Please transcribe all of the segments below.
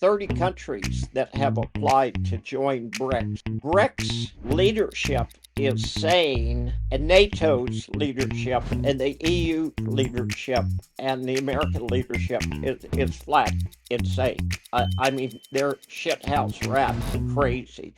30 countries that have applied to join BRICS. BRICS leadership is sane, and NATO's leadership, and the EU leadership, and the American leadership is flat insane. I mean, they're shithouse rats and crazy.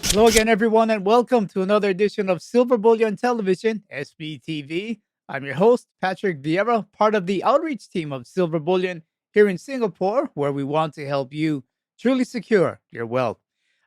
Hello again, everyone, and welcome to another edition of Silver Bullion Television, SBTV. I'm your host, Patrick Vierra, part of the outreach team of Silver Bullion here in Singapore, where we want to help you truly secure your wealth.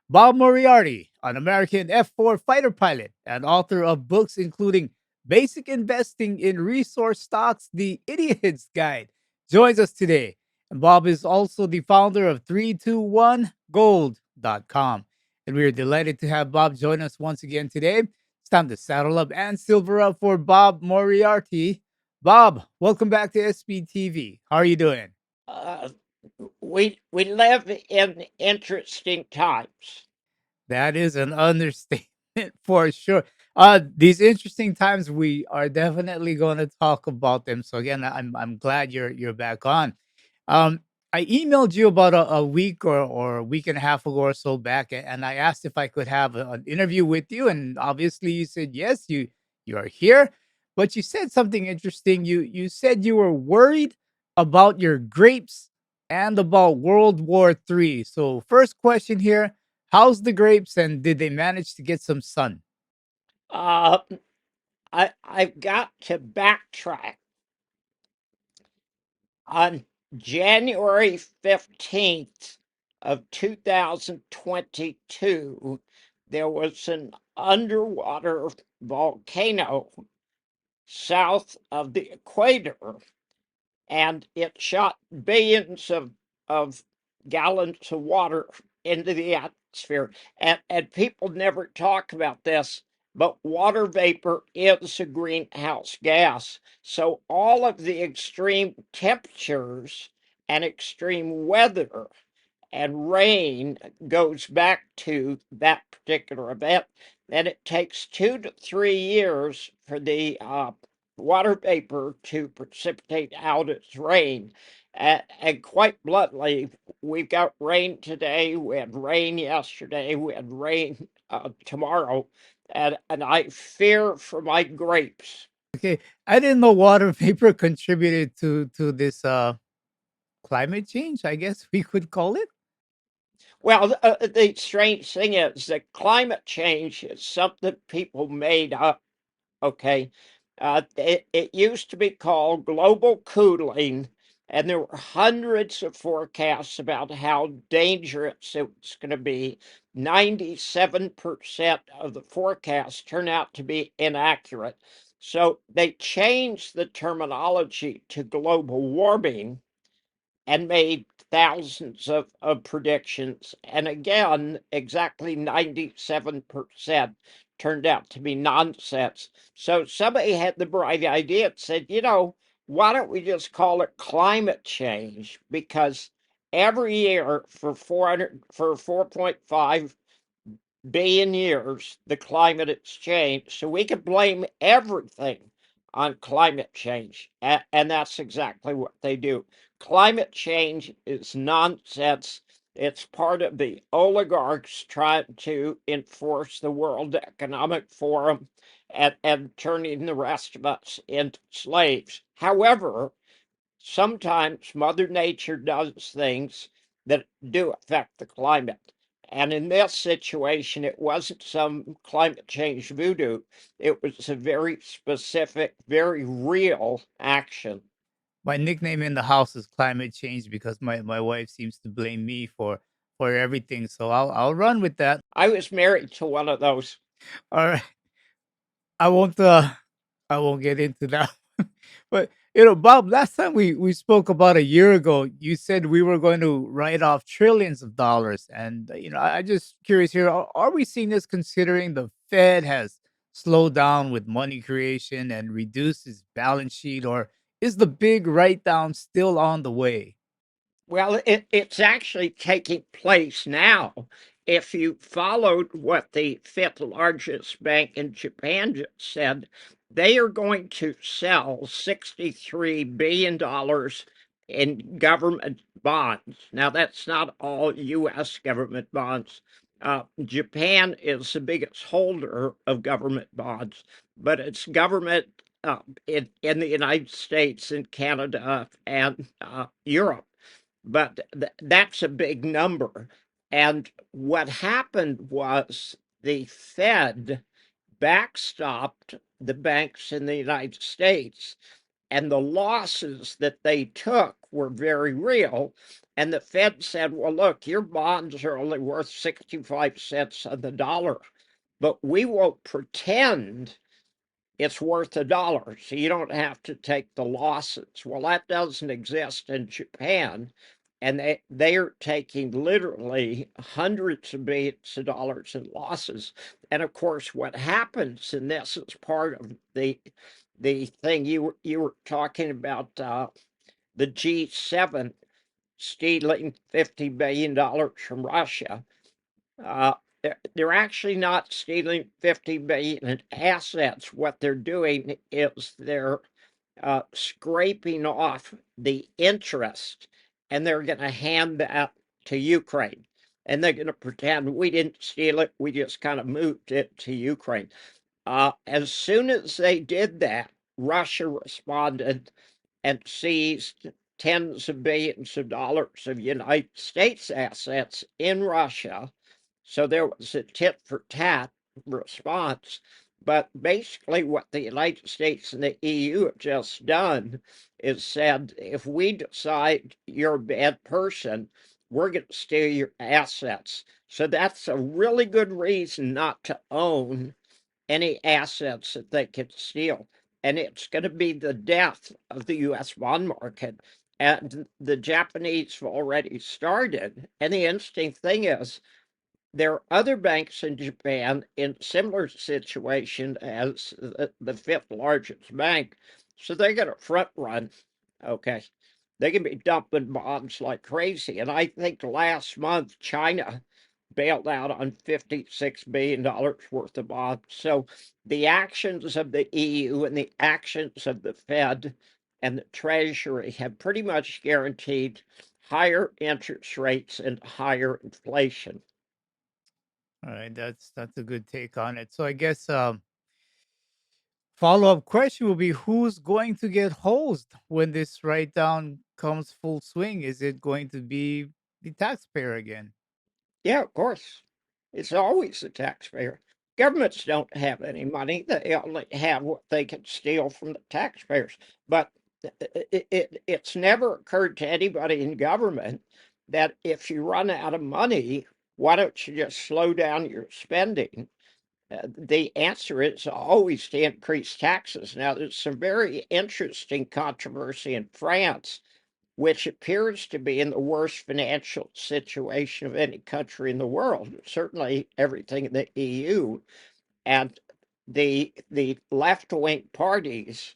Bob Moriarty, an American F-4 fighter pilot and author of books including Basic Investing in Resource Stocks, The Idiot's Guide, joins us today. And Bob is also the founder of 321gold.com. And we are delighted to have Bob join us once again today. It's time to saddle up and silver up for Bob Moriarty. Bob, welcome back to SBTV. How are you doing? Uh, we live in interesting times. That is an understatement for sure. These interesting times, we are definitely going to talk about them. So again, I'm glad you're back on. Um, I emailed you about a week or a week and a half ago or so back, and I asked if I could have an interview with you, and obviously you said yes. You are here, but you said something interesting. You said you were worried about your grapes and about World War III. So first question here: how's the grapes, and did they manage to get some sun? Uh, I've got to backtrack. On January 15th of 2022, there was an underwater volcano south of the equator, and it shot billions of gallons of water into the atmosphere. And people never talk about this, but water vapor is a greenhouse gas. So all of the extreme temperatures and extreme weather and rain goes back to that particular event. And it takes 2 to 3 years for the water vapor to precipitate out as rain. And quite bluntly, we've got rain today, we had rain yesterday, we had rain tomorrow, and I fear for my grapes. Okay, I didn't know water vapor contributed to this climate change. I guess we could call it. Well, the strange thing is that climate change is something people made up. Okay. It used to be called global cooling, and there were hundreds of forecasts about how dangerous it was going to be. 97% of the forecasts turned out to be inaccurate. So they changed the terminology to global warming and made thousands of predictions. And again, exactly 97% turned out to be nonsense. So somebody had the bright idea and said, why don't we just call it climate change? Because every year for 4.5 billion years, the climate has changed. So we could blame everything on climate change. And that's exactly what they do. Climate change is nonsense. It's part of the oligarchs trying to enforce the World Economic Forum and turning the rest of us into slaves. However, sometimes Mother Nature does things that do affect the climate. And in this situation, it wasn't some climate change voodoo. It was a very specific, very real action. My nickname in the house is climate change because my wife seems to blame me for everything. So I'll run with that. I was married to one of those. All right. I won't I won't get into that. But Bob, last time we spoke about a year ago, you said we were going to write off trillions of dollars. And I just curious here, are we seeing this considering the Fed has slowed down with money creation and reduced its balance sheet, or is the big write down still on the way? Well, it's actually taking place now. If you followed what the fifth largest bank in Japan just said, they are going to sell $63 billion in government bonds. Now, that's not all U.S. government bonds. Japan is the biggest holder of government bonds, but it's government in the United States and Canada and Europe. But that's a big number. And what happened was the Fed backstopped the banks in the United States, and the losses that they took were very real. And the Fed said, well, look, your bonds are only worth 65 cents on the dollar, but we will pretend it's worth $1, so you don't have to take the losses. Well, that doesn't exist in Japan, and they are taking literally hundreds of billions of dollars in losses. And of course, what happens, and this is part of the thing you were talking about, the G7 stealing $50 billion from Russia. Uh, they're actually not stealing 50 billion in assets. What they're doing is they're scraping off the interest, and they're going to hand that to Ukraine. And they're going to pretend we didn't steal it, we just kind of moved it to Ukraine. As soon as they did that, Russia responded and seized tens of billions of dollars of United States assets in Russia. So there was a tit for tat response. But basically, what the United States and the EU have just done is said, if we decide you're a bad person, we're going to steal your assets. So that's a really good reason not to own any assets that they could steal. And it's going to be the death of the US bond market. And the Japanese have already started. And the interesting thing is, there are other banks in Japan in similar situation as the fifth largest bank. So they got a front run. Okay. They can be dumping bonds like crazy. And I think last month, China bailed out on $56 billion worth of bonds. So the actions of the EU and the actions of the Fed and the Treasury have pretty much guaranteed higher interest rates and higher inflation. All right, that's a good take on it. So I guess follow-up question will be, who's going to get hosed when this write down comes full swing? Is it going to be the taxpayer again? Yeah, of course. It's always the taxpayer. Governments don't have any money. They only have what they can steal from the taxpayers. But it's never occurred to anybody in government that if you run out of money, why don't you just slow down your spending? The answer is always to increase taxes. Now, there's some very interesting controversy in France, which appears to be in the worst financial situation of any country in the world, certainly everything in the EU. And the left wing parties,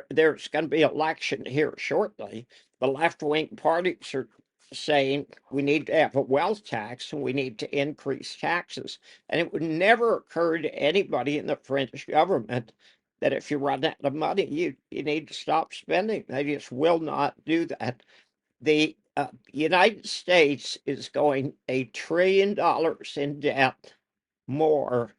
there's going to be an election here shortly. The left wing parties are saying we need to have a wealth tax and we need to increase taxes. And it would never occur to anybody in the French government that if you run out of money, you need to stop spending. They just will not do that. The United States is going $1 trillion in debt more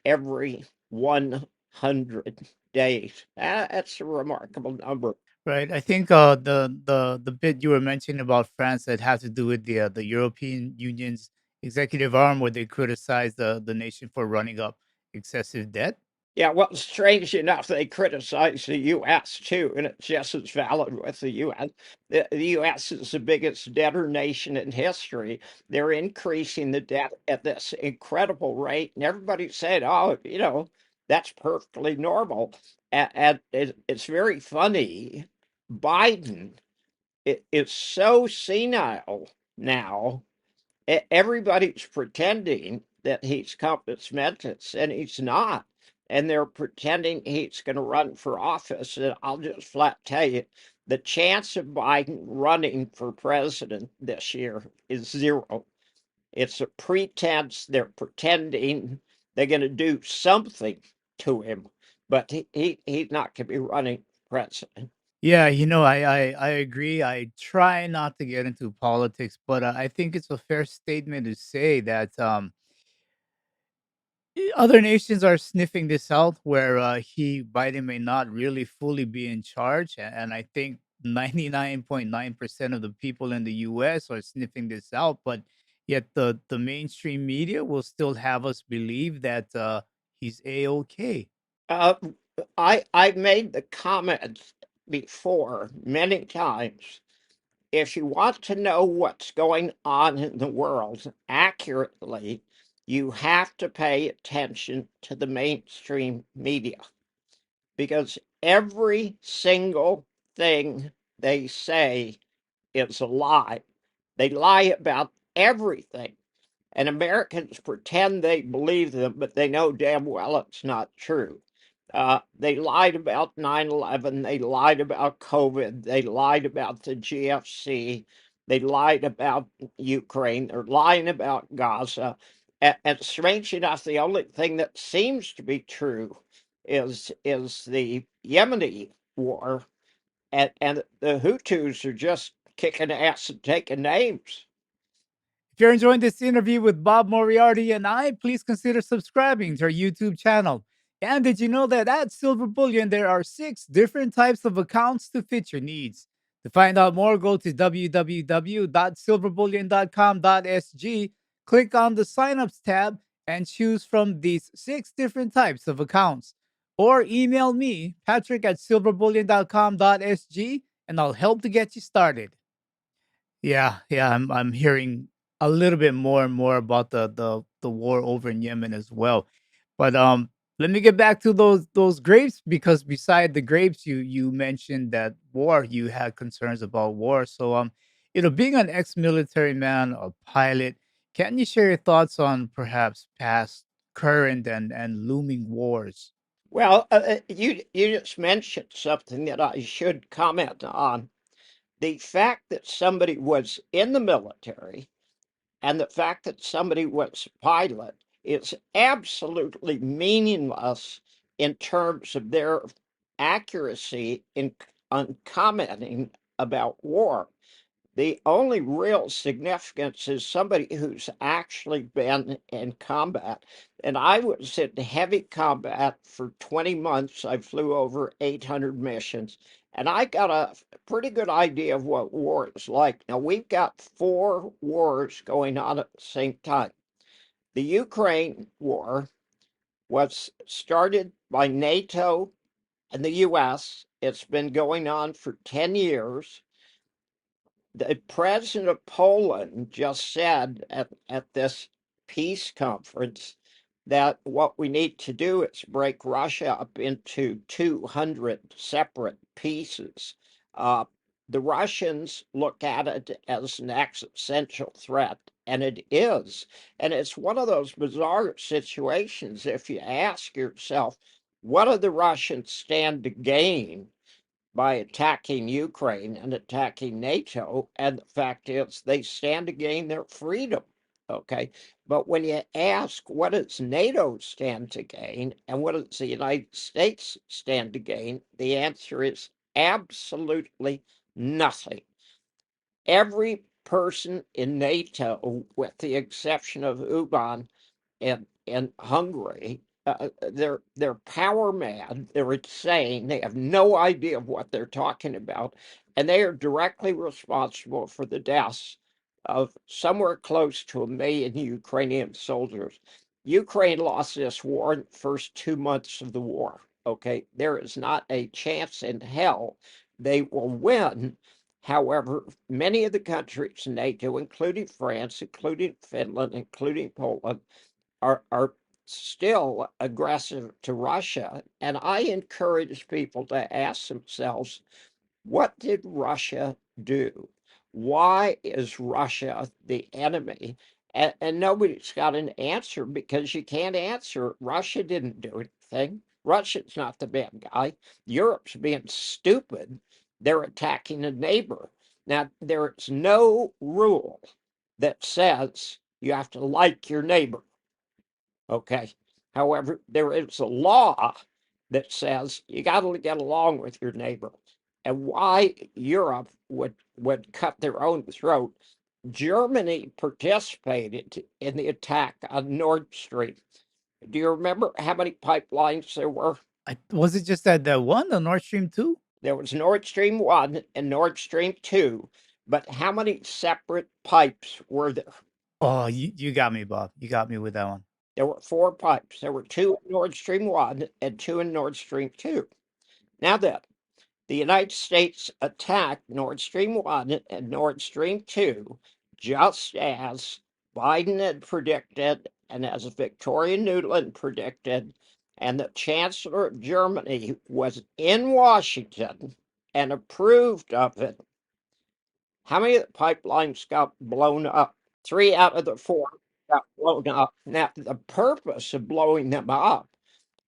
every 100 days. That's a remarkable number. Right. I think the bit you were mentioning about France that had to do with the European Union's executive arm, where they criticized the nation for running up excessive debt. Yeah, well, strange enough, they criticize the U.S. too, and it's just as valid with the U.S. The U.S. is the biggest debtor nation in history. They're increasing the debt at this incredible rate, and everybody said, "Oh, that's perfectly normal." And it's very funny. Biden is so senile now. Everybody's pretending that he's compos mentis, and he's not. And they're pretending he's going to run for office. And I'll just flat tell you, the chance of Biden running for president this year is zero. It's a pretense. They're pretending they're going to do something to him. but he's not going to be running president. Yeah, I agree. I try not to get into politics, but I think it's a fair statement to say that other nations are sniffing this out, where Biden may not really fully be in charge, and I think 99.9% of the people in the U.S. are sniffing this out, but yet the mainstream media will still have us believe that he's a okay. Uh, I've made the comment before many times. If you want to know what's going on in the world accurately, you have to pay attention to the mainstream media because every single thing they say is a lie. They lie about everything. And Americans pretend they believe them, but they know damn well it's not true. They lied about 9/11. They lied about COVID. They lied about the GFC. They lied about Ukraine. They're lying about Gaza. And strange enough, the only thing that seems to be true is the Yemeni war. And the Hutus are just kicking ass and taking names. If you're enjoying this interview with Bob Moriarty and I, please consider subscribing to our YouTube channel. And did you know that at Silver Bullion, there are 6 different types of accounts to fit your needs? To find out more, go to www.silverbullion.com.sg, click on the signups tab, and choose from these 6 different types of accounts. Or email me, Patrick at silverbullion.com.sg, and I'll help to get you started. Yeah, I'm hearing a little bit more and more about the war over in Yemen as well. But let me get back to those grapes, because beside the grapes, you mentioned that war, you had concerns about war. So being an ex-military man, a pilot, can you share your thoughts on perhaps past, current, and looming wars? Well, you just mentioned something that I should comment on. The fact that somebody was in the military and the fact that somebody was a pilot is absolutely meaningless in terms of their accuracy in on commenting about war. The only real significance is somebody who's actually been in combat. And I was in heavy combat for 20 months. I flew over 800 missions, and I got a pretty good idea of what war is like. Now, we've got 4 wars going on at the same time. The Ukraine war was started by NATO and the US. It's been going on for 10 years. The president of Poland just said at this peace conference that what we need to do is break Russia up into 200 separate pieces. Uh, the Russians look at it as an existential threat, and it is. And it's one of those bizarre situations. If you ask yourself, what do the Russians stand to gain by attacking Ukraine and attacking NATO? And the fact is, they stand to gain their freedom. Okay. But when you ask, what does NATO stand to gain and what does the United States stand to gain? The answer is absolutely nothing. Every person in NATO, with the exception of Uban in Hungary, they're power mad. They're insane. They have no idea of what they're talking about, and they are directly responsible for the deaths of somewhere close to 1 million Ukrainian soldiers. Ukraine lost this war in the first 2 months of the war. Okay, there is not a chance in hell they will win. However, many of the countries in NATO, including France, including Finland, including Poland, are still aggressive to Russia. And I encourage people to ask themselves, what did Russia do? Why is Russia the enemy? And nobody's got an answer because you can't answer. Russia didn't do anything. Russia's not the bad guy. Europe's being stupid. They're attacking a neighbor. Now, there is no rule that says you have to like your neighbor. Okay. However, there is a law that says you got to get along with your neighbor, and why Europe would cut their own throat. Germany participated in the attack on Nord Stream. Do you remember how many pipelines there were? Was it just that one, the Nord Stream 2? There was Nord Stream 1 and Nord Stream 2, but how many separate pipes were there? Oh, you got me, Bob. You got me with that one. There were four pipes. There were two in Nord Stream 1 and two in Nord Stream 2. Now then, the United States attacked Nord Stream 1 and Nord Stream 2, just as Biden had predicted and as Victoria Nuland predicted, and the Chancellor of Germany was in Washington and approved of it. How many of the pipelines got blown up? Three out of the four got blown up. Now, the purpose of blowing them up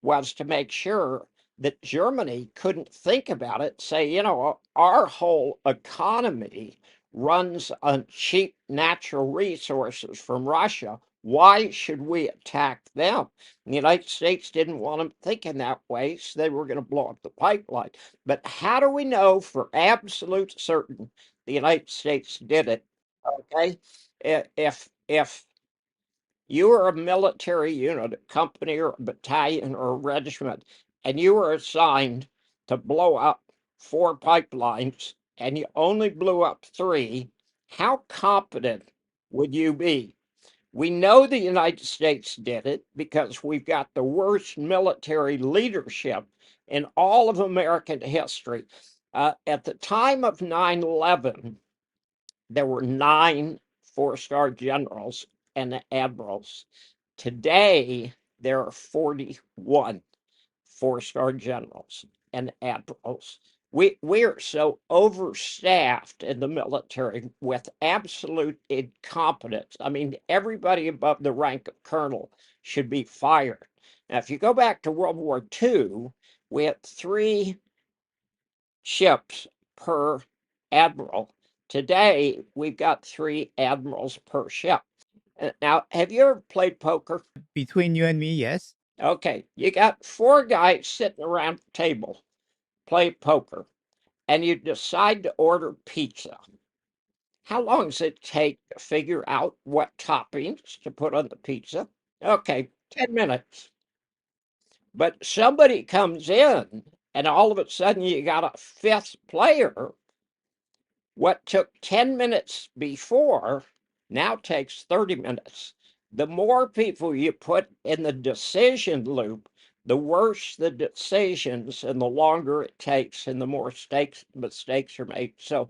was to make sure that Germany couldn't think about it, say, our whole economy runs on cheap natural resources from Russia. Why should we attack them? The United States didn't want them thinking that way, so they were going to blow up the pipeline. But how do we know for absolute certain the United States did it? Okay, if you were a military unit, a company or a battalion or a regiment, and you were assigned to blow up four pipelines and you only blew up three, how competent would you be? We know the United States did it because we've got the worst military leadership in all of American history. At the time of 9/11, there were 9 four-star generals and admirals. Today, there are 41 four-star generals and admirals. We are so overstaffed in the military with absolute incompetence. I mean, everybody above the rank of colonel should be fired. Now, if you go back to World War II, we had 3 ships per admiral. Today, we've got 3 admirals per ship. Now, have you ever played poker? Between you and me, yes. Okay, you got 4 guys sitting around the table, play poker, and you decide to order pizza. How long does it take to figure out what toppings to put on the pizza? Okay, 10 minutes. But somebody comes in, and all of a sudden you got a 5th player. What took 10 minutes before now takes 30 minutes. The more people you put in the decision loop, the worse the decisions and the longer it takes and the more mistakes are made. So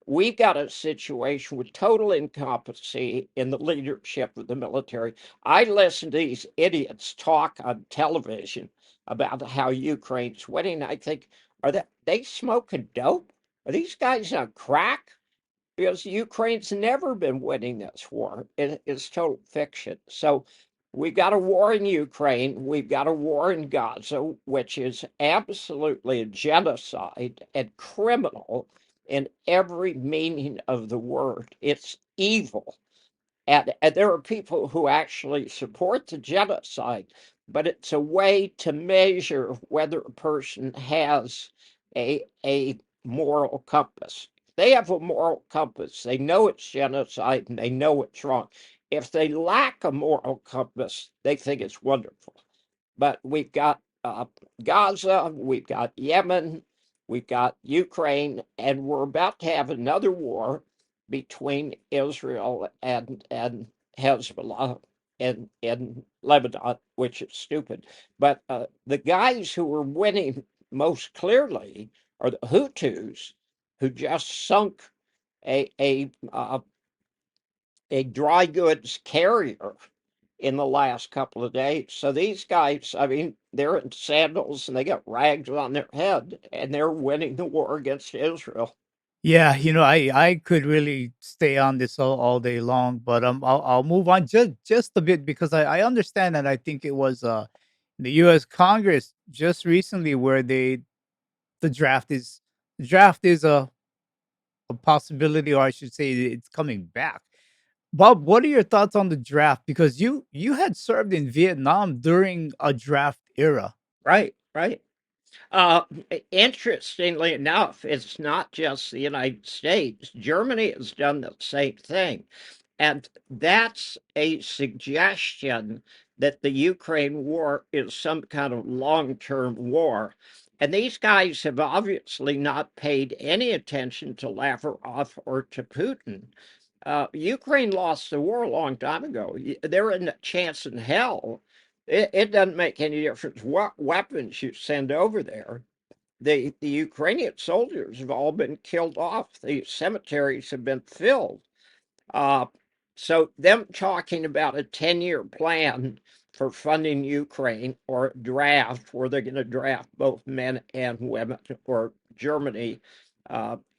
we've got a situation with total incompetency in the leadership of the military. I listen to these idiots talk on television about how Ukraine's winning. I think, are they smoking dope? Are these guys on crack? Because Ukraine's never been winning this war. It's total fiction. So we've got a war in Ukraine. We've got a war in Gaza, which is absolutely a genocide and criminal in every meaning of the word. It's evil. And there are people who actually support the genocide, but it's a way to measure whether a person has a moral compass. If they have a moral compass, they know it's genocide and they know it's wrong. If they lack a moral compass, they think it's wonderful. But we've got Gaza, we've got Yemen, we've got Ukraine, and we're about to have another war between Israel and Hezbollah in Lebanon, which is stupid. But the guys who are winning most clearly are the Hutus, who just sunk a dry goods carrier in the last couple of days. So these guys, I mean, they're in sandals and they got rags on their head, and they're winning the war against Israel. Yeah, I could really stay on this all day long, but I'll move on just a bit because I understand that I think it was the US Congress just recently where the draft is a possibility, or I should say it's coming back. Bob, what are your thoughts on the draft? Because you had served in Vietnam during a draft era. Right, right. Uh, Interestingly enough, it's not just the United States. Germany has done the same thing. And that's a suggestion that the Ukraine war is some kind of long term war. And these guys have obviously not paid any attention to Lavrov or to Putin. Ukraine lost the war a long time ago. They're in a chance in hell. It doesn't make any difference what weapons you send over there. The Ukrainian soldiers have all been killed off. The cemeteries have been filled. Uh, so them talking about a 10-year plan for funding Ukraine or a draft where they're going to draft both men and women, or Germany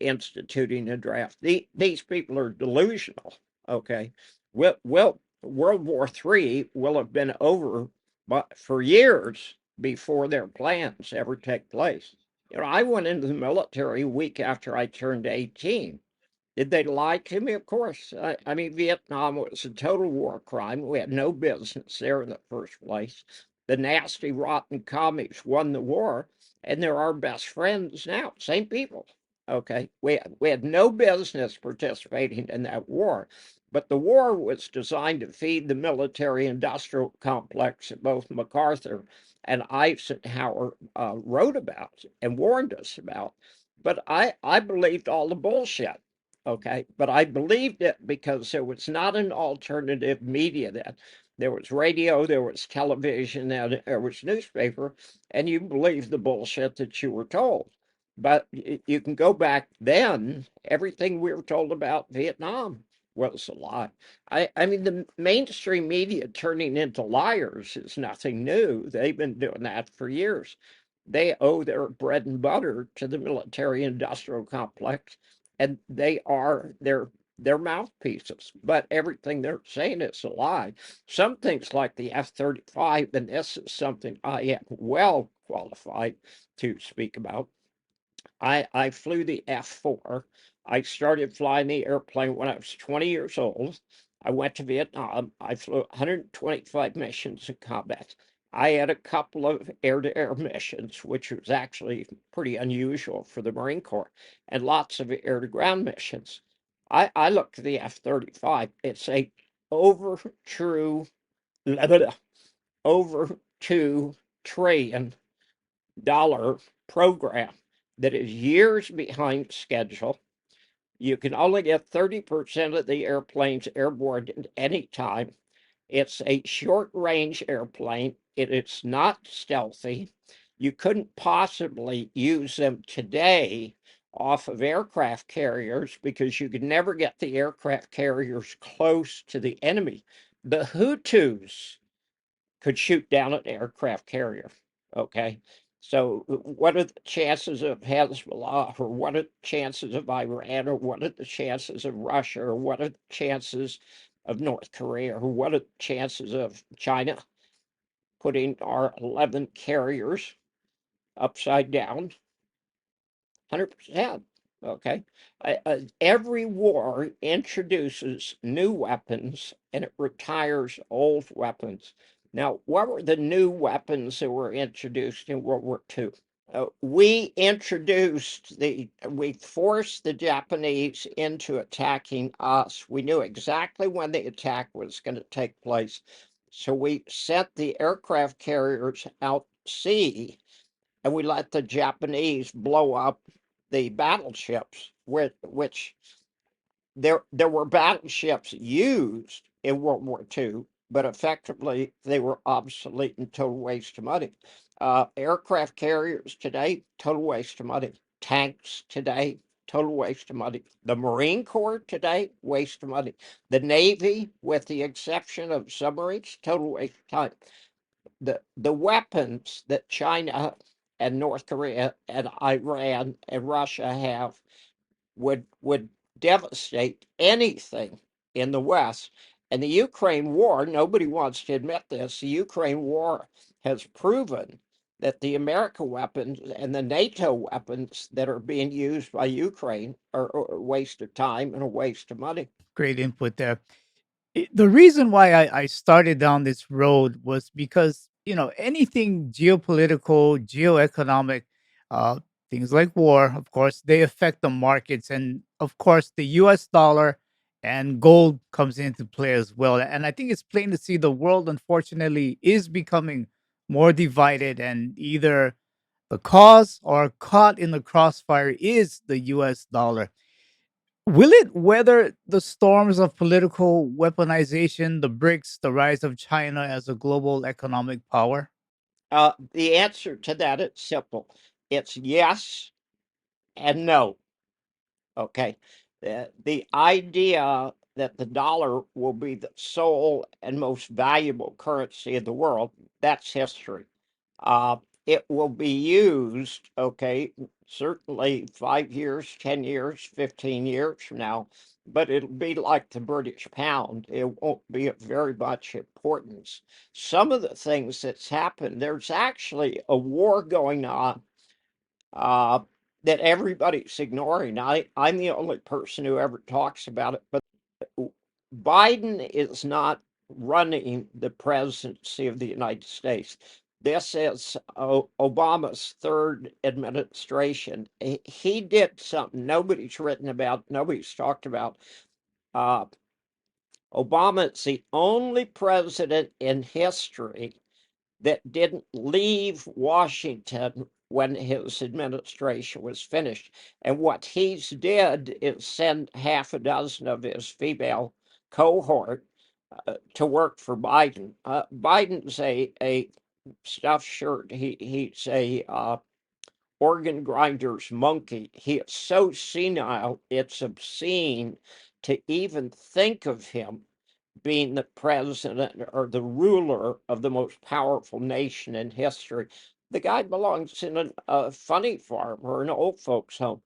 instituting a draft. These people are delusional. Okay, well, World War III will have been over, but for years before their plans ever take place. I went into the military a week after I turned 18. Did they lie to me? Of course. I mean, Vietnam was a total war crime. We had no business there in the first place. The nasty, rotten commies won the war, and they're our best friends now. Same people. Okay. We had no business participating in that war. But the war was designed to feed the military industrial complex that both MacArthur and Eisenhower wrote about and warned us about. But I believed all the bullshit. Okay, but I believed it because there was not an alternative media then. There was radio, there was television, and there was newspaper, and you believed the bullshit that you were told. But you can go back then, everything we were told about Vietnam was a lie. I mean, the mainstream media turning into liars is nothing new. They've been doing that for years. They owe their bread and butter to the military industrial complex, and they are their mouthpieces. But everything they're saying is a lie. Some things like the F-35, and this is something I am well qualified to speak about. I flew the F-4. I started flying the airplane when I was 20 years old. I went to Vietnam. I flew 125 missions in combat. I had a couple of air-to-air missions, which was actually pretty unusual for the Marine Corps, and lots of air-to-ground missions. I looked at the F-35. It's a over true, over $2 trillion program that is years behind schedule. You can only get 30% of the airplanes airborne at any time. It's a short range airplane. It is not stealthy. You couldn't possibly use them today off of aircraft carriers because you could never get the aircraft carriers close to the enemy. The Hutus could shoot down an aircraft carrier. Okay. So, what are the chances of Hezbollah, or what are the chances of Iran, or what are the chances of Russia, or what are the chances of North Korea, or what are the chances of China putting our 11 carriers upside down? 100%. Okay. Every war introduces new weapons and it retires old weapons. Now, what were the new weapons that were introduced in World War II? We forced the Japanese into attacking us. We knew exactly when the attack was going to take place. So we sent the aircraft carriers out to sea, and we let the Japanese blow up the battleships, which there were battleships used in World War II, but effectively they were obsolete and total waste of money. Aircraft carriers today, total waste of money. Tanks today, total waste of money. The Marine Corps today, waste of money. The Navy, with the exception of submarines, total waste of time. The weapons that China and North Korea and Iran and Russia have would devastate anything in the West. And the Ukraine war, nobody wants to admit this, the Ukraine war has proven that the American weapons and the NATO weapons that are being used by Ukraine are a waste of time and a waste of money. Great input there. The reason why I started down this road was because anything geopolitical, geoeconomic, uh, things like war, of course, they affect the markets. And of course, the US dollar and gold comes into play as well. And I think it's plain to see the world, unfortunately, is becoming more divided, and either the cause or caught in the crossfire is the US dollar. Will it weather the storms of political weaponization, the BRICS, the rise of China as a global economic power? The answer to that is simple. It's yes and no. Okay. The idea that the dollar will be the sole and most valuable currency in the world, that's history. Uh, it will be used, okay, certainly 5 years, 10 years, 15 years from now, but it'll be like the British pound. It won't be of very much importance. Some of the things that's happened, there's actually a war going on uh, that everybody's ignoring. I'm the only person who ever talks about it, but Biden is not running the presidency of the United States. This is Obama's third administration. He did something nobody's written about, nobody's talked about. Uh, Obama is the only president in history that didn't leave Washington when his administration was finished. And what he's did is send half a dozen of his female cohort to work for Biden. Biden's a stuffed shirt. He's a organ grinder's monkey. He is so senile, it's obscene to even think of him being the president or the ruler of the most powerful nation in history. The guy belongs in a funny farm or an old folks' home.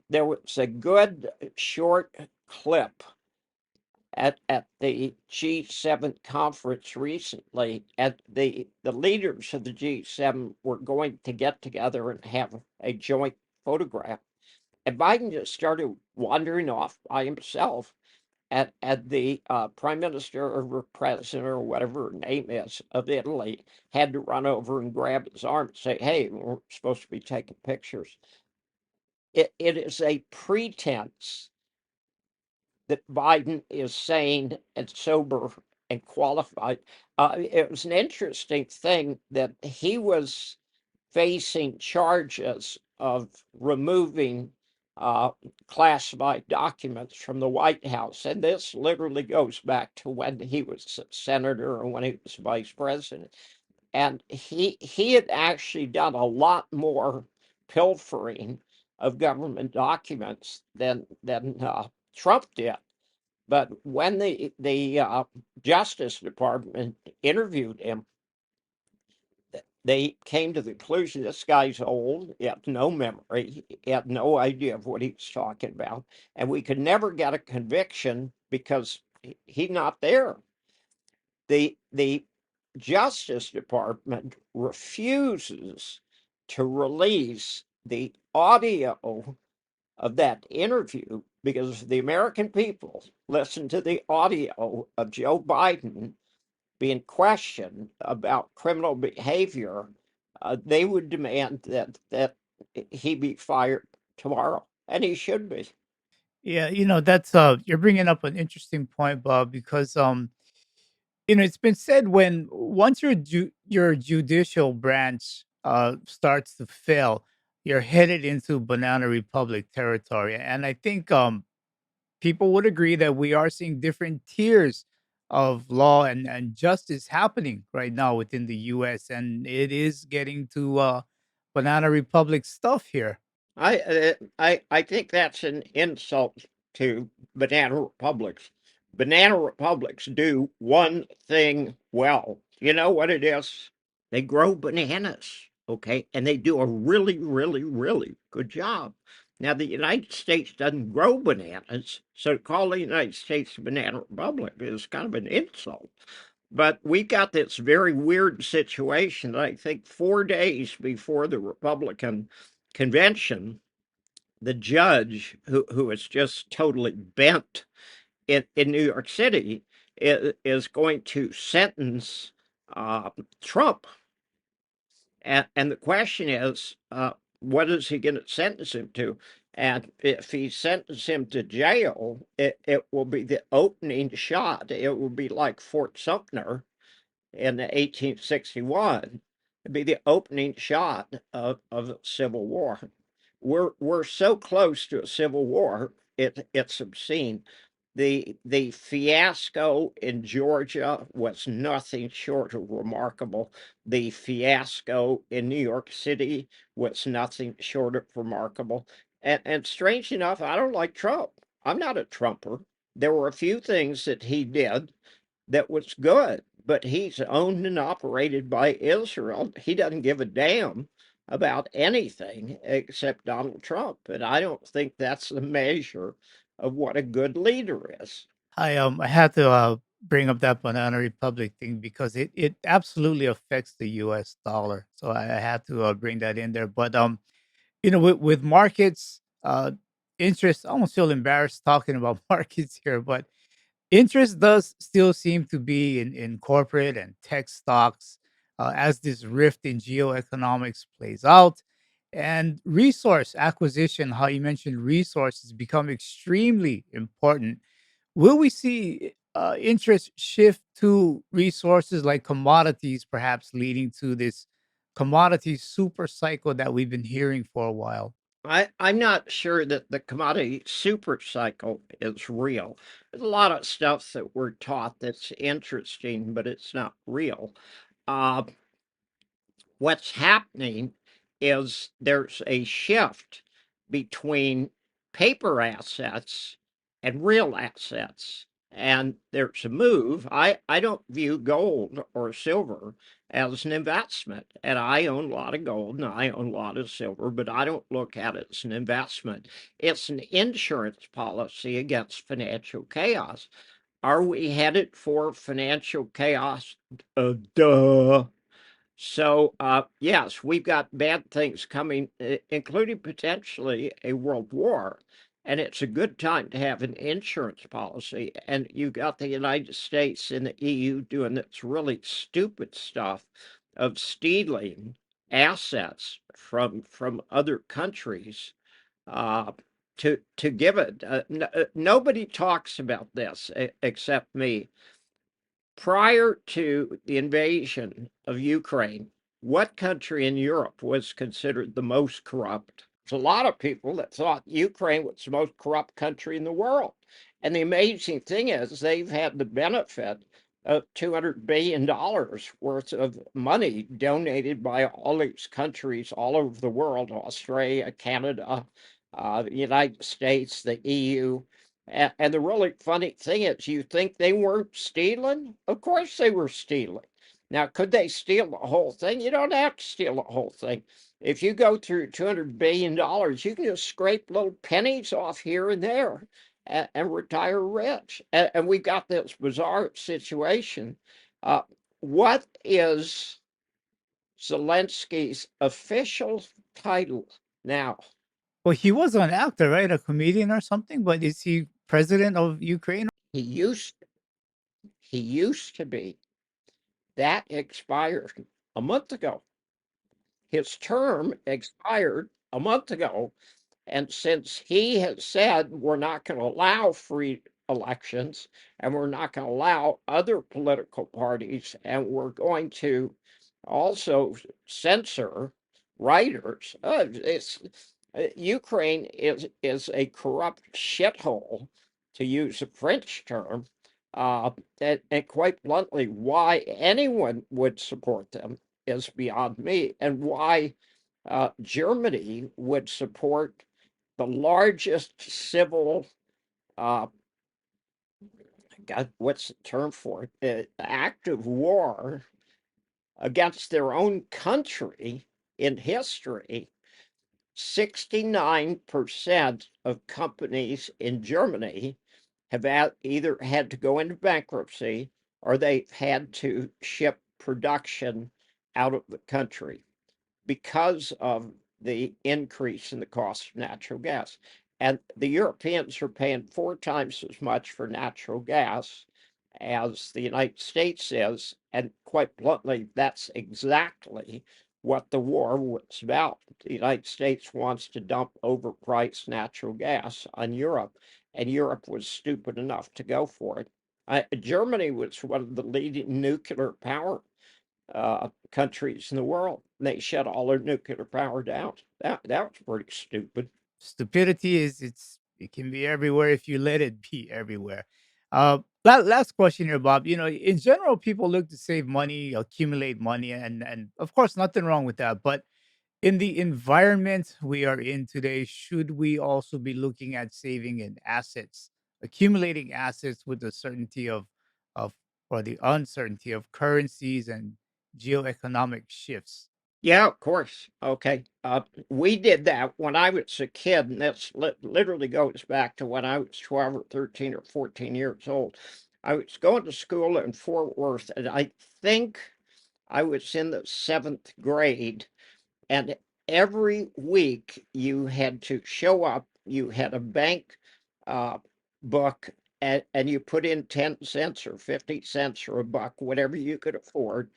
There was a good short clip at the G7 conference recently, and the leaders of the G7 were going to get together and have a joint photograph. And Biden just started wandering off by himself. And the prime minister or president or whatever her name is of Italy had to run over and grab his arm and say, "Hey, we're supposed to be taking pictures." It is a pretense that Biden is sane and sober and qualified. It was an interesting thing that he was facing charges of removing uh, classified documents from the White House. And this literally goes back to when he was a senator or when he was vice president. And he had actually done a lot more pilfering of government documents than Trump did. But when the Justice Department interviewed him, they came to the conclusion this guy's old, he had no memory, he had no idea of what he was talking about, and we could never get a conviction because he's not there. The Justice Department refuses to release the audio of that interview because the American people listen to the audio of Joe Biden being questioned about criminal behavior. They would demand that he be fired tomorrow, and he should be. Yeah, that's you're bringing up an interesting point, Bob, because it's been said when once your judicial branch starts to fail, you're headed into banana republic territory. And I think people would agree that we are seeing different tiers of law and justice happening right now within the US, and it is getting to banana republic stuff here. I think that's an insult to banana republics. Banana republics do one thing well. You know what it is? They grow bananas, okay? And they do a really, really, really good job. Now, the United States doesn't grow bananas, so to call the United States a banana republic is kind of an insult. But we got this very weird situation that I think 4 days before the Republican convention, the judge who is just totally bent in New York City is going to sentence uh, Trump. And the question is, what is he going to sentence him to? And if he sentences him to jail, it will be the opening shot. It will be like Fort Sumter in 1861. It'd be the opening shot of Civil War. We're so close to a civil war, it's obscene. The fiasco in Georgia was nothing short of remarkable. The fiasco in New York City was nothing short of remarkable. And strange enough, I don't like Trump. I'm not a Trumper. There were a few things that he did that was good, but he's owned and operated by Israel. He doesn't give a damn about anything except Donald Trump. And I don't think that's the measure of what a good leader is. I had to bring up that banana republic thing because it absolutely affects the U.S. dollar. So I had to bring that in there. But with markets, interest. I almost feel embarrassed talking about markets here, but interest does still seem to be in corporate and tech stocks as this rift in geoeconomics plays out. And resource acquisition, how you mentioned resources, become extremely important. Will we see interest shift to resources like commodities, perhaps leading to this commodity super cycle that we've been hearing for a while? I'm not sure that the commodity super cycle is real. There's a lot of stuff that we're taught that's interesting, but it's not real. Uh, what's happening is there's a shift between paper assets and real assets. And there's a move. I don't view gold or silver as an investment. And I own a lot of gold and I own a lot of silver, but I don't look at it as an investment. It's an insurance policy against financial chaos. Are we headed for financial chaos? Duh. So, yes, we've got bad things coming, including potentially a world war. And it's a good time to have an insurance policy. And you've got the United States and the EU doing this really stupid stuff of stealing assets from other countries uh, to give it. Nobody talks about this except me. Prior to the invasion of Ukraine, what country in Europe was considered the most corrupt? There's a lot of people that thought Ukraine was the most corrupt country in the world. And the amazing thing is, they've had the benefit of $200 billion worth of money donated by all these countries all over the world: Australia, Canada, the United States, the EU. And the really funny thing is, you think they weren't stealing? Of course they were stealing. Now, could they steal the whole thing? You don't have to steal the whole thing. If you go through $200 billion, you can just scrape little pennies off here and there and retire rich. And we've got this bizarre situation. Uh, what is Zelensky's official title now? Well, he was an actor, right? A comedian or something. But is he president of Ukraine? He used he used to be. That expired a month ago. His term expired a month ago. And since he has said we're not going to allow free elections and we're not going to allow other political parties and we're going to also censor writers, Ukraine is a corrupt shithole, to use a French term. And quite bluntly, why anyone would support them is beyond me, and why Germany would support the largest civil, uh, God, what's the term for it? Act of war against their own country in history. 69% of companies in Germany have either had to go into bankruptcy or they've had to ship production out of the country because of the increase in the cost of natural gas. And the Europeans are paying 4 times as much for natural gas as the United States is. And quite bluntly, that's exactly what the war was about. The United States wants to dump overpriced natural gas on Europe, and Europe was stupid enough to go for it. Germany was one of the leading nuclear power countries in the world. They shut all their nuclear power down. That was pretty stupid. Stupidity it can be everywhere if you let it be everywhere. Last question here, Bob. You know, in general, people look to save money, accumulate money, and of course, nothing wrong with that. But in the environment we are in today, should we also be looking at saving in assets, accumulating assets with the certainty of or the uncertainty of currencies and geoeconomic shifts? Yeah, of course. Okay. We did that when I was a kid, and this literally goes back to when I was 12 or 13 or 14 years old. I was going to school in Fort Worth, and I think I was in the seventh grade. And every week you had to show up, you had a bank uh, book, and you put in 10 cents or 50 cents or a buck, whatever you could afford,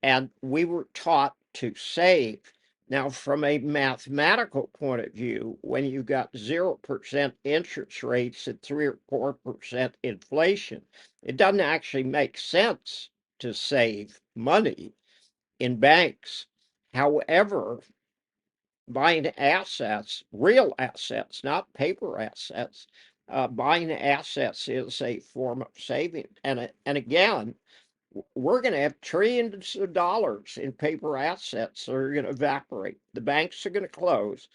and we were taught to save. Now, from a mathematical point of view, when you got 0% interest rates at 3 or 4% inflation, it doesn't actually make sense to save money in banks. However, buying assets, real assets, not paper assets, buying assets is a form of saving. And again, we're going to have trillions of dollars in paper assets that are going to evaporate. The banks are going to close.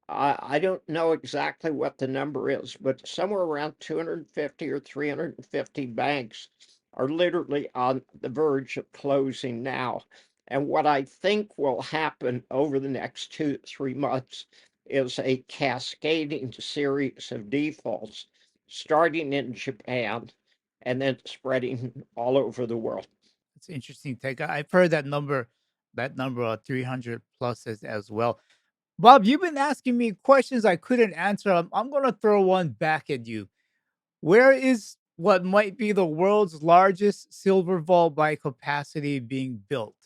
I don't know exactly what the number is, but somewhere around 250 or 350 banks are literally on the verge of closing now. And what I think will happen over the next 2 to 3 months is a cascading series of defaults, starting in Japan and then spreading all over the world. It's interesting take. I've heard that number of 300 plus as well. Bob, you've been asking me questions I couldn't answer. I'm going to throw one back at you. Where is what might be the world's largest silver vault by capacity being built?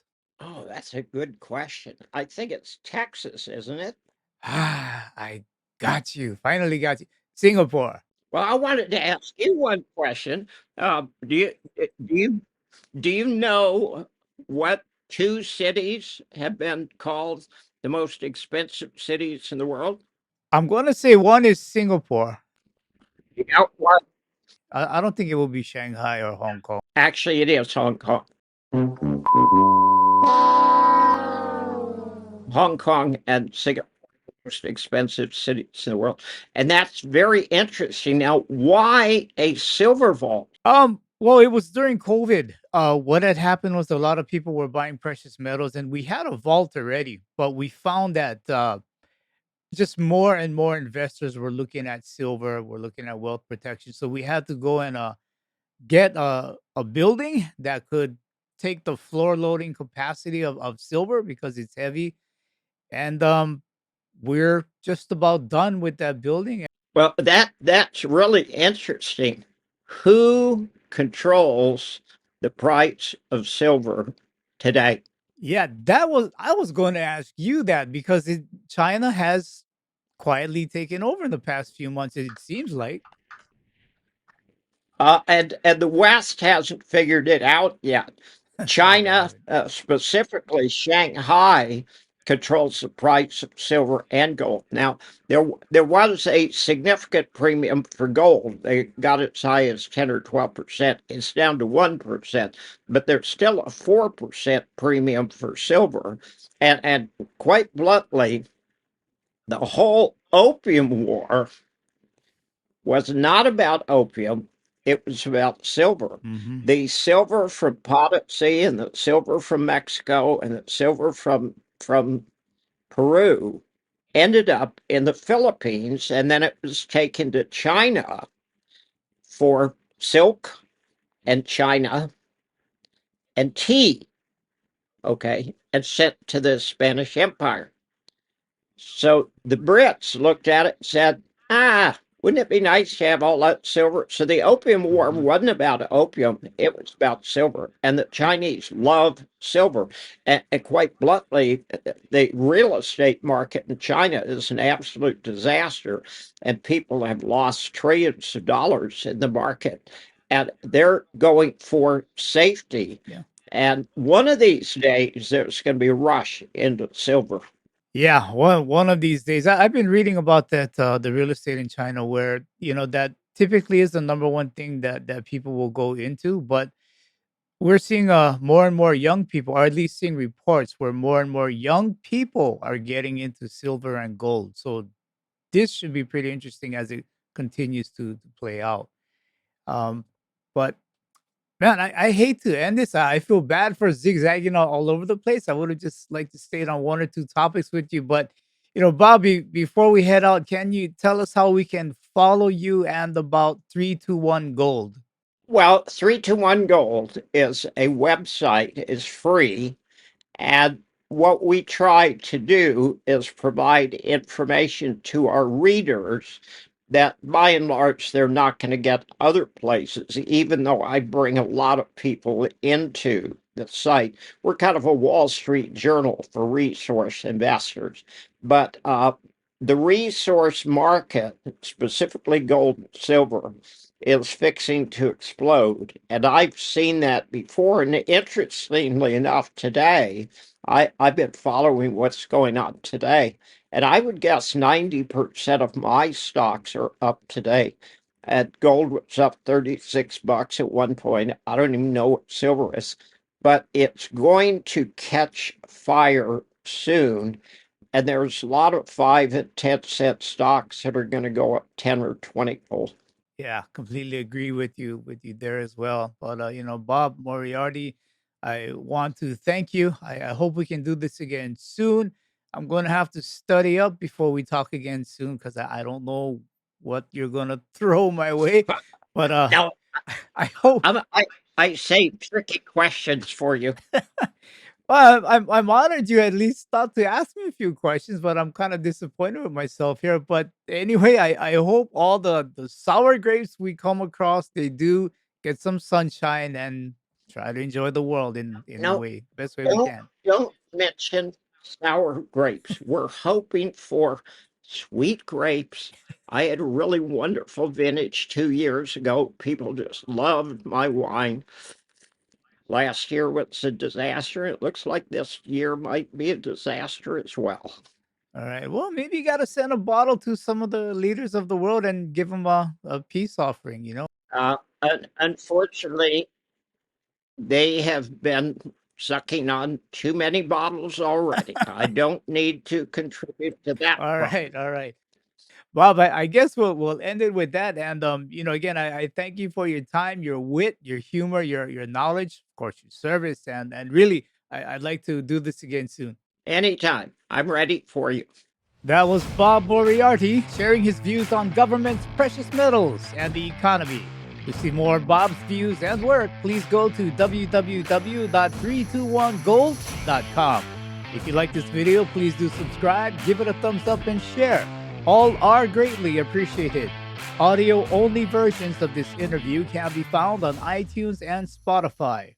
Oh, that's a good question. I think it's Texas, isn't it? Ah, I got you. Finally got you. Singapore. Well, I wanted to ask you one question. Do you do you know what two cities have been called the most expensive cities in the world? I'm going to say one is Singapore. Yeah, well, I don't think it will be Shanghai or Hong Kong. actually, it is Hong Kong. Hong Kong and Singapore, most expensive cities in the world, and that's very interesting. Now, why a silver vault? Well, it was during COVID. What had happened was a lot of people were buying precious metals, and we had a vault already, but we found that just more and more investors were looking at silver, were looking at wealth protection. So we had to go and get a building that could take the floor loading capacity of silver because it's heavy. And we're just about done with that building. Well, that's really interesting. Who controls the price of silver today? Yeah, I was going to ask you that because China has quietly taken over in the past few months, it seems like. And the West hasn't figured it out yet. No, they China, haven't. specifically Shanghai, controls the price of silver and gold. Now, there was a significant premium for gold. They got as high as 10 or 12%. It's down to 1%, but there's still a 4% premium for silver. And quite bluntly, the whole opium war was not about opium, it was about silver. Hmm. The silver from Potosi and the silver from Mexico and the silver from Peru ended up in the Philippines, and then it was taken to China for silk and China and tea, okay, and sent to the Spanish Empire. So the Brits looked at it and said, ah, Wouldn't it be nice to have all that silver? So the Opium War Mhm. wasn't about opium, it was about silver. And the Chinese love silver. And quite bluntly, the real estate market in China is an absolute disaster. And people have lost trillions of dollars in the market. And they're going for safety. Yeah. And one of these days, there's going to be a rush into silver. Yeah, one of these days. I've been reading about that the real estate in China, where that typically is the number one thing that people will go into, but we're seeing more and more young people, or at least seeing reports where more and more young people are getting into silver and gold. So this should be pretty interesting as it continues to play out. Um, but man, I hate to end this. I feel bad for zigzagging all over the place. I would have just liked to stay on one or two topics with you. But, Bobby, before we head out, can you tell us how we can follow you and about 321 Gold? Well, 321 Gold is a website, is free. And what we try to do is provide information to our readers that by and large they're not going to get other places, even though I bring a lot of people into the site. We're kind of a Wall Street journal for resource investors, but the resource market, specifically gold and silver, is fixing to explode. And I've seen that before. And interestingly enough, today, I've been following what's going on today. And I would guess 90% of my stocks are up today. And gold was up 36 bucks at one point. I don't even know what silver is, but it's going to catch fire soon. And there's a lot of 5 and 10 cent stocks that are going to go up 10 or 20 fold. Yeah, completely agree with you there as well. But Bob Moriarty, I want to thank you. I hope we can do this again soon. I'm going to have to study up before we talk again soon because I don't know what you're going to throw my way. But Now, I hope. I say tricky questions for you. Well, I'm honored you at least thought to ask me a few questions, but I'm kind of disappointed with myself here. But anyway, I hope all the sour grapes we come across, they do get some sunshine and try to enjoy the world in the No, way best way we can. don't mention sour grapes. We're hoping for sweet grapes. I had a really wonderful vintage 2 years ago. People just loved my wine. Last year was a disaster. It looks like this year might be a disaster as well. All right. Well, maybe you got to send a bottle to some of the leaders of the world and give them a peace offering. Unfortunately, they have been sucking on too many bottles already. I don't need to contribute to that All problem. right. All right. Bob, I guess we'll end it with that. And again, I thank you for your time, your wit, your humor, your knowledge, of course, your service, and really, I'd like to do this again soon. Anytime. I'm ready for you. That was Bob Moriarty sharing his views on governments, precious metals, and the economy. To see more of Bob's views and work, please go to www.321gold.com. If you like this video, please do subscribe, give it a thumbs up, and share. All are greatly appreciated. Audio only versions of this interview can be found on iTunes and Spotify.